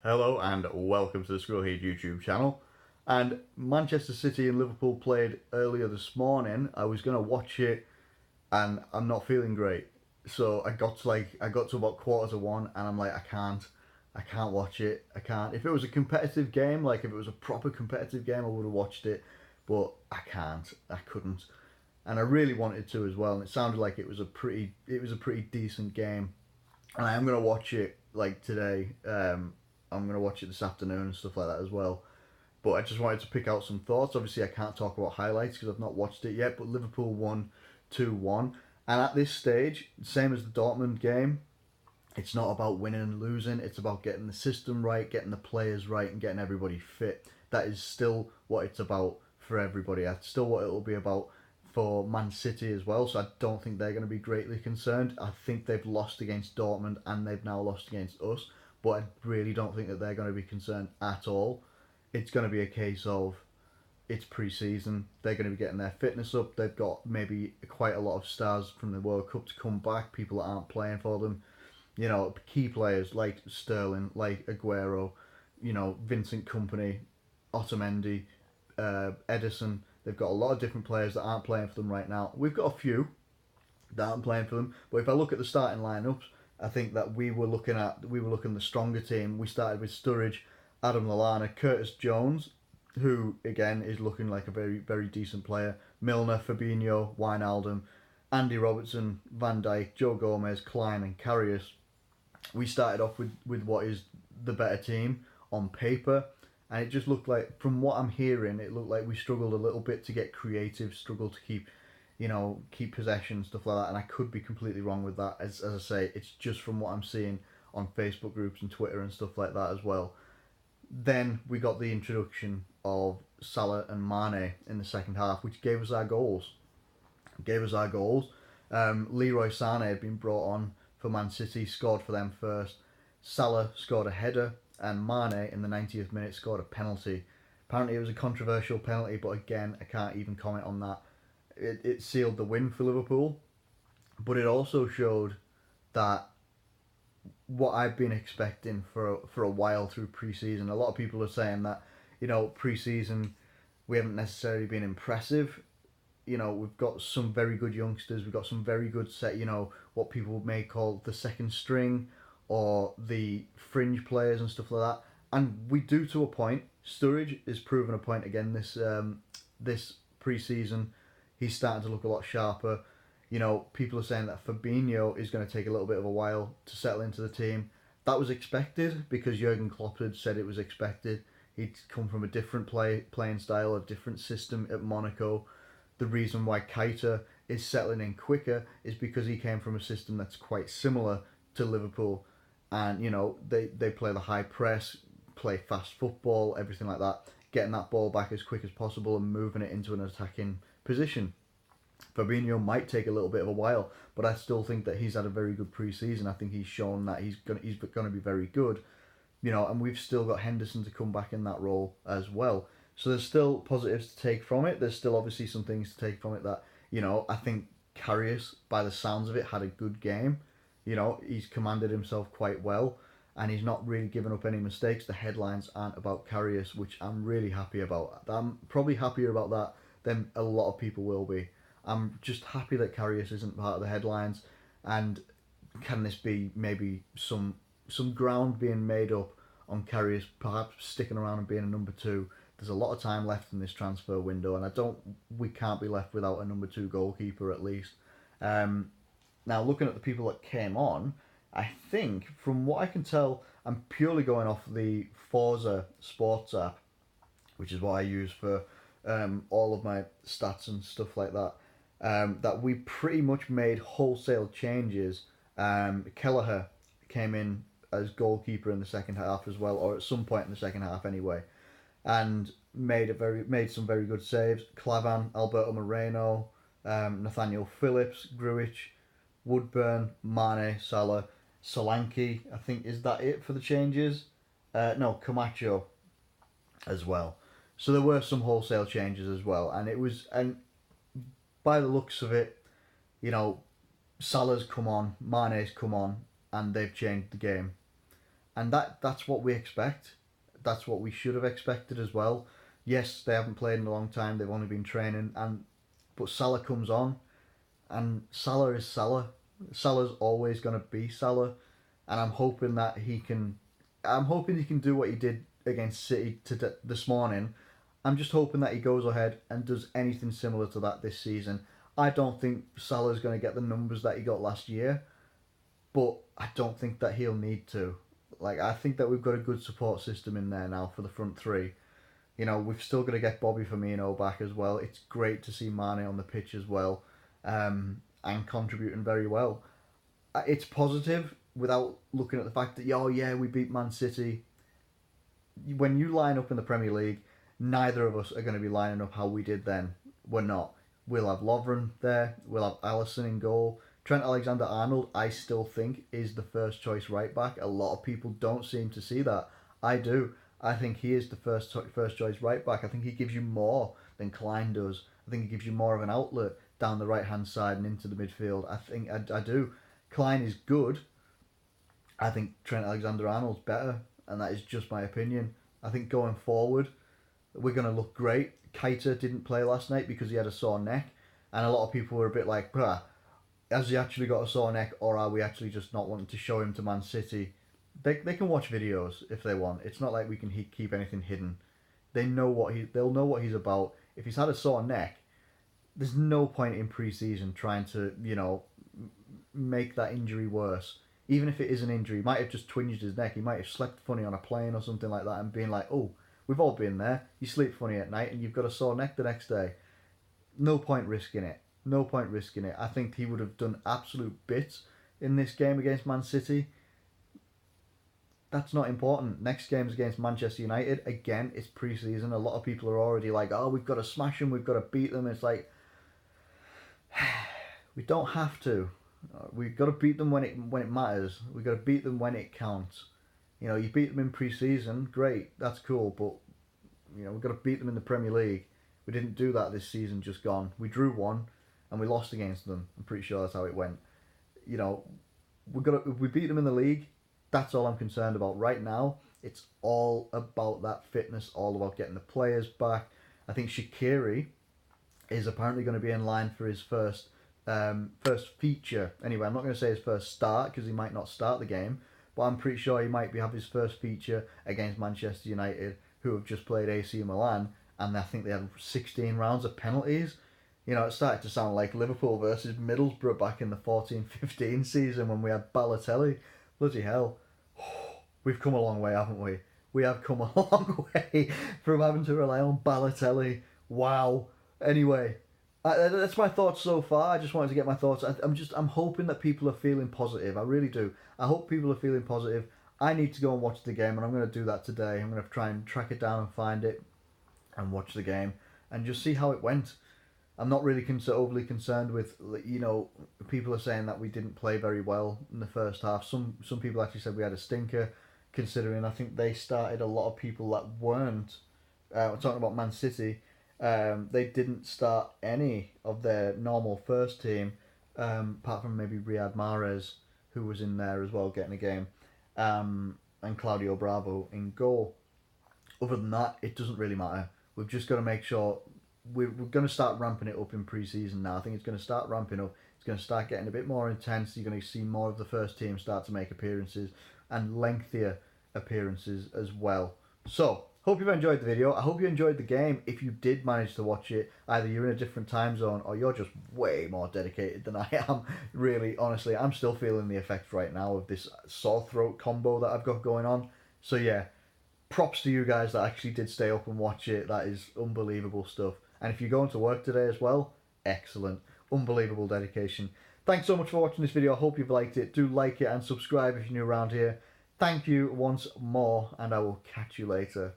Hello and welcome to the Scrollhead YouTube channel. And Manchester City and Liverpool played earlier this morning. I was gonna watch it, and I'm not feeling great. So I got to about quarter to one, and I'm like, I can't watch it. I can't. If it was a competitive game, like if it was a proper competitive game, I would have watched it, but I can't. I couldn't, and I really wanted to as well. And it sounded like it was a pretty decent game, and I am gonna watch it like today. I'm gonna watch it this afternoon and stuff like that as well. But I just wanted to pick out some thoughts. Obviously, I can't talk about highlights because I've not watched it yet. But Liverpool won 2-1, and at this stage, same as the Dortmund game, it's not about winning and losing. It's about getting the system right, getting the players right, and getting everybody fit. That is still what it's about for everybody. That's still what it'll be about for Man City as well. So I don't think they're going to be greatly concerned. I think they've lost against Dortmund and they've now lost against us. But I really don't think that they're going to be concerned at all. It's going to be a case of it's pre-season. They're going to be getting their fitness up. They've got maybe quite a lot of stars from the World Cup to come back. People that aren't playing for them. You know, key players like Sterling, like Aguero, Vincent Company, Otamendi, Edison. They've got a lot of different players that aren't playing for them right now. We've got a few that aren't playing for them, but if I look at the starting lineups, I think that we were looking the stronger team. We started with Sturridge, Adam Lallana, Curtis Jones, who again is looking like a very decent player. Milner, Fabinho, Wijnaldum, Andy Robertson, Van Dijk, Joe Gomez, Klein, and Karius. We started off with what is the better team on paper, and it just looked like, from what I'm hearing, it looked like we struggled a little bit to get creative, struggled to keep possession, stuff like that. And I could be completely wrong with that. As I say, it's just from what I'm seeing on Facebook groups and Twitter and stuff like that as well. Then we got the introduction of Salah and Mané in the second half, which gave us our goals. Leroy Sane had been brought on for Man City, scored for them first. Salah scored a header, and Mane in the 90th minute scored a penalty. Apparently, it was a controversial penalty, but again, I can't even comment on that. It sealed the win for Liverpool, but it also showed that what I've been expecting for a while through preseason. A lot of people are saying that preseason we haven't necessarily been impressive. We've got some very good youngsters. We've got some very good what people may call the second string or the fringe players and stuff like that. And we do, to a point. Sturridge is proving a point again this preseason. He's starting to look a lot sharper. People are saying that Fabinho is going to take a little bit of a while to settle into the team. That was expected because Jurgen Klopp had said it was expected. He'd come from a different playing style, a different system at Monaco. The reason why Keita is settling in quicker is because he came from a system that's quite similar to Liverpool. And, they play the high press, play fast football, everything like that, getting that ball back as quick as possible and moving it into an attacking position. Fabinho might take a little bit of a while, but I still think that he's had a very good pre-season. I think he's shown that he's gonna be very good. And we've still got Henderson to come back in that role as well. So there's still positives to take from it. There's still obviously some things to take from it that, I think Karius, by the sounds of it, had a good game. He's commanded himself quite well, and he's not really given up any mistakes. The headlines aren't about Karius, which I'm really happy about. I'm probably happier about that than a lot of people will be. I'm just happy that Karius isn't part of the headlines, and can this be maybe some ground being made up on Karius perhaps sticking around and being a number two. There's a lot of time left in this transfer window, and we can't be left without a number two goalkeeper at least. Now, looking at the people that came on, I think from what I can tell, I'm purely going off the Forza Sports app, which is what I use for all of my stats and stuff like that. That we pretty much made wholesale changes. Kelleher came in as goalkeeper in the second half as well, or at some point in the second half anyway, and made some very good saves. Clavan, Alberto Moreno, Nathaniel Phillips, Gruich, Woodburn, Mane, Salah, Solanke. I think, is that it for the changes? No, Camacho as well. So there were some wholesale changes as well, and by the looks of it, you know, Salah's come on, Mane's come on, and they've changed the game. and that's what we expect. That's what we should have expected as well. Yes, they haven't played in a long time. They've only been training, but Salah comes on, and Salah is Salah. Salah's always going to be Salah, and I'm hoping that he can. I'm hoping he can do what he did against City this morning. I'm just hoping that he goes ahead and does anything similar to that this season. I don't think Salah's going to get the numbers that he got last year, but I don't think that he'll need to. Like, I think that we've got a good support system in there now for the front three. You know, we've still got to get Bobby Firmino back as well. It's great to see Mane on the pitch as well, and contributing very well. It's positive without looking at the fact that, oh yeah, we beat Man City. When you line up in the Premier League, neither of us are going to be lining up how we did then. We're not. We'll have Lovren there. We'll have Alisson in goal. Trent Alexander-Arnold, I still think, is the first choice right back. A lot of people don't seem to see that. I do. I think he is the first choice right back. I think he gives you more than Klein does. I think he gives you more of an outlet down the right hand side and into the midfield. I do. Klein is good. I think Trent Alexander-Arnold's better, and that is just my opinion. I think going forward, we're going to look great. Keita didn't play last night because he had a sore neck, and a lot of people were a bit like, has he actually got a sore neck, or are we actually just not wanting to show him to Man City? They can watch videos if they want. It's not like we can keep anything hidden. They'll know what he's about. If he's had a sore neck, there's no point in pre-season trying to, make that injury worse. Even if it is an injury, he might have just twinged his neck. He might have slept funny on a plane or something like that and being like, oh, we've all been there. You sleep funny at night and you've got a sore neck the next day. No point risking it. No point risking it. I think he would have done absolute bits in this game against Man City. That's not important. Next game's against Manchester United. Again, it's pre-season. A lot of people are already like, oh, we've got to smash them. We've got to beat them. It's like, we don't have to. We've got to beat them when it matters. We've got to beat them when it counts. You beat them in pre-season, great, that's cool, but we've got to beat them in the Premier League. We didn't do that this season just gone. We drew one and we lost against them. I'm pretty sure that's how it went. We beat them in the league. That's all I'm concerned about right now. It's all about that fitness, all about getting the players back. I think Shaqiri is apparently going to be in line for his first feature. Anyway, I'm not going to say his first start because he might not start the game, but I'm pretty sure he might have his first feature against Manchester United, who have just played AC Milan, and I think they had 16 rounds of penalties. It started to sound like Liverpool versus Middlesbrough back in the 14-15 season when we had Balotelli. Bloody hell. We've come a long way, haven't we? We have come a long way from having to rely on Balotelli. Wow. Anyway, that's my thoughts so far. I just wanted to get my thoughts. I'm hoping that people are feeling positive. I really do. I hope people are feeling positive. I need to go and watch the game, and I'm going to do that today. I'm going to try and track it down and find it and watch the game and just see how it went. I'm not really overly concerned with, people are saying that we didn't play very well in the first half. Some people actually said we had a stinker, considering I think they started a lot of people that weren't. We're talking about Man City. They didn't start any of their normal first team, apart from maybe Riyad Mahrez, who was in there as well getting a game, and Claudio Bravo in goal. Other than that, it doesn't really matter. We've just got to make sure we're going to start ramping it up in pre-season now. I think it's going to start ramping up. It's going to start getting a bit more intense. You're going to see more of the first team start to make appearances and lengthier appearances as well. So, hope you've enjoyed the video. I hope you enjoyed the game. If you did manage to watch it, either you're in a different time zone or you're just way more dedicated than I am. Really, honestly, I'm still feeling the effects right now of this sore throat combo that I've got going on. So yeah, props to you guys that actually did stay up and watch it. That is unbelievable stuff. And if you're going to work today as well, excellent. Unbelievable dedication. Thanks so much for watching this video. I hope you've liked it. Do like it and subscribe if you're new around here. Thank you once more, and I will catch you later.